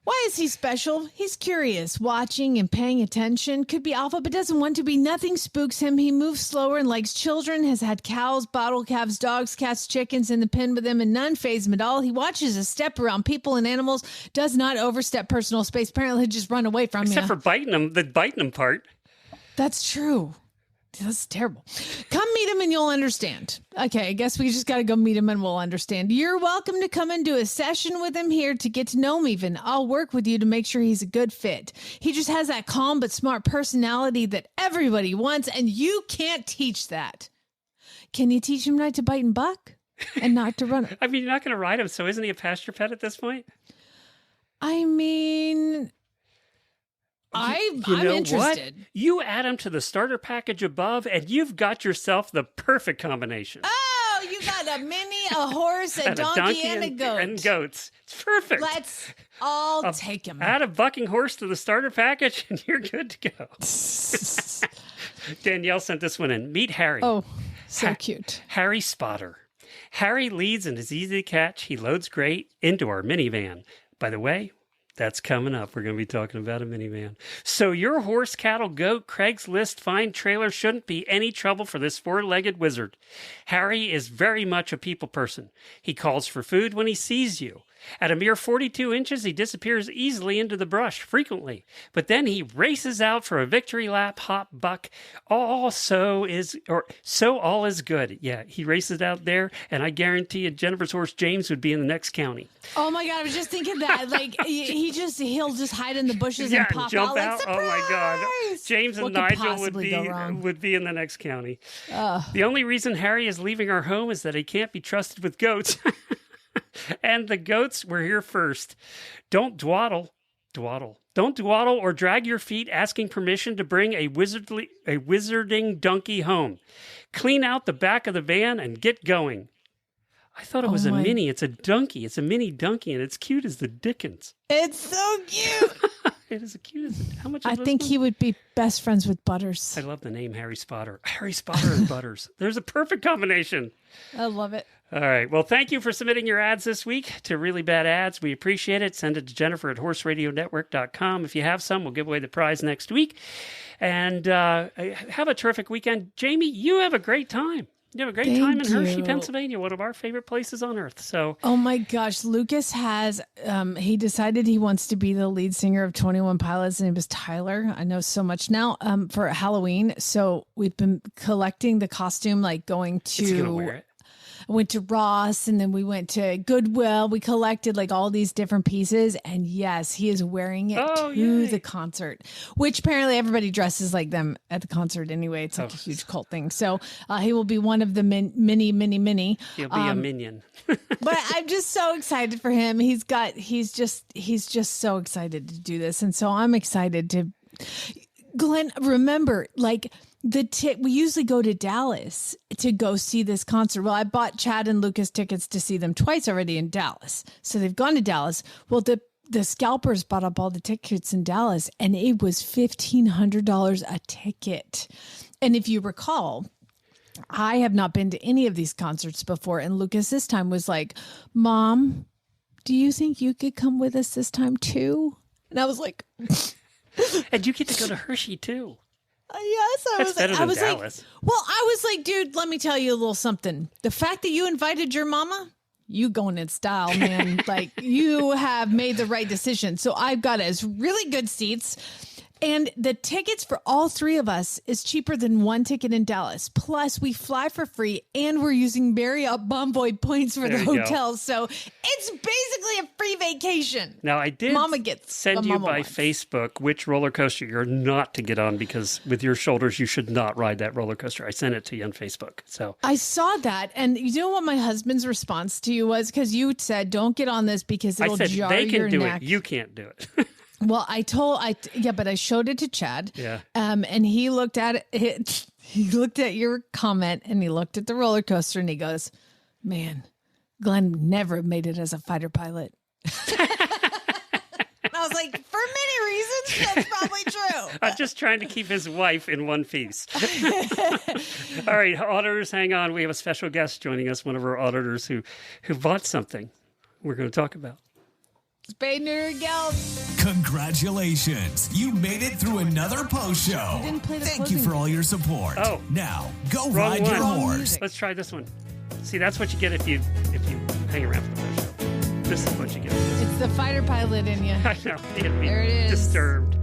Why is he special? He's curious, watching and paying attention. Could be alpha, but doesn't want to be. Nothing spooks him. He moves slower and likes children, has had cows, bottle calves, dogs, cats, chickens in the pen with him, and none faze him at all. He watches a step around people and animals, does not overstep personal space. Apparently, he'll just run away from you. Except for biting him, the biting him part. That's true. That's terrible. Come meet him and you'll understand. Okay, I guess we just got to go meet him and we'll understand. You're welcome to come and do a session with him here to get to know him even. I'll work with you to make sure he's a good fit. He just has that calm but smart personality that everybody wants, and you can't teach that. Can you teach him not to bite and buck and not to run? I mean, you're not going to ride him, so isn't he a pasture pet at this point? I mean... I'm interested. What? You add him to the starter package above, and you've got yourself the perfect combination. Oh, you got a mini, a horse, a donkey, and a goat. And goats. It's perfect. Let's all take him. Add a bucking horse to the starter package, and you're good to go. Danielle sent this one in. Meet Harry. Oh, so cute. Harry Spotter. Harry leads and is easy to catch. He loads great into our minivan. By the way, that's coming up. We're going to be talking about a minivan. So your horse, cattle, goat, Craigslist, fine trailer shouldn't be any trouble for this four-legged wizard. Harry is very much a people person. He calls for food when he sees you. At a mere 42 inches, he disappears easily into the brush frequently. But then he races out for a victory lap, hop, buck. All is good. Yeah, he races out there, and I guarantee you Jennifer's horse, James, would be in the next county. Oh my God, I was just thinking that. Like, he'll just hide in the bushes and pop jump out. Like, oh my God. James and Nigel would be in the next county. The only reason Harry is leaving our home is that he can't be trusted with goats. And the goats were here first. Don't dwaddle. Don't dwaddle or drag your feet asking permission to bring a wizarding donkey home. Clean out the back of the van and get going. I thought it was a mini. It's a donkey. It's a mini donkey, and it's cute as the dickens. It's so cute. It is cute as how much? I think he would be best friends with Butters. I love the name Harry Spotter. Harry Spotter and Butters. There's a perfect combination. I love it. All right. Well, thank you for submitting your ads this week to Really Bad Ads. We appreciate it. Send it to Jennifer at horseradionetwork.com. If you have some, we'll give away the prize next week. And have a terrific weekend. Jamie, you have a great time. You have a great time in Hershey, Pennsylvania, one of our favorite places on earth. So, oh my gosh, Lucas has, he decided he wants to be the lead singer of 21 Pilots. His name is Tyler. I know so much now for Halloween. So we've been collecting the costume, like going to... Is he going to wear it? went to Ross, and then we went to Goodwill. We collected like all these different pieces. And yes, he is wearing it to the concert, which apparently everybody dresses like them at the concert anyway. It's like a huge cult thing. So he will be one of the many. He'll be a minion. But I'm just so excited for him. He's just so excited to do this. And so I'm excited to, Glenn, remember, like we usually go to Dallas to go see this concert. Well, I bought Chad and Lucas tickets to see them twice already in Dallas. So they've gone to Dallas. Well, the scalpers bought up all the tickets in Dallas, and it was $1,500 a ticket. And if you recall, I have not been to any of these concerts before. And Lucas this time was like, Mom, do you think you could come with us this time too? And I was like, and you get to go to Hershey too. Yes, That's better than Dallas. I was like, dude, let me tell you a little something. The fact that you invited your mama, you going in style, man. Like, you have made the right decision. So I've got us really good seats. And the tickets for all three of us is cheaper than one ticket in Dallas. Plus, we fly for free, and we're using Marriott Bonvoy points for the hotels. So it's basically a free vacation. Now, I did send you by Facebook which roller coaster you're not to get on, because with your shoulders, you should not ride that roller coaster. I sent it to you on Facebook. So I saw that. And you know what my husband's response to you was? Because you said, don't get on this because it'll jar your neck. They can do it. You can't do it. Well, but I showed it to Chad. Yeah. And he looked at it. He looked at your comment, and he looked at the roller coaster, and he goes, "Man, Glenn never made it as a fighter pilot." I was like, for many reasons, that's probably true. I'm just trying to keep his wife in one piece. All right, auditors, hang on. We have a special guest joining us, one of our auditors who bought something we're going to talk about. Spay neuter geld. Congratulations. You made it through another post show. Thank you for all your support. Oh. Now, go ride your horse. Let's try this one. See, that's what you get if you hang around for the post show. This is what you get. It's the fighter pilot in you. I know. There it is. Disturbed.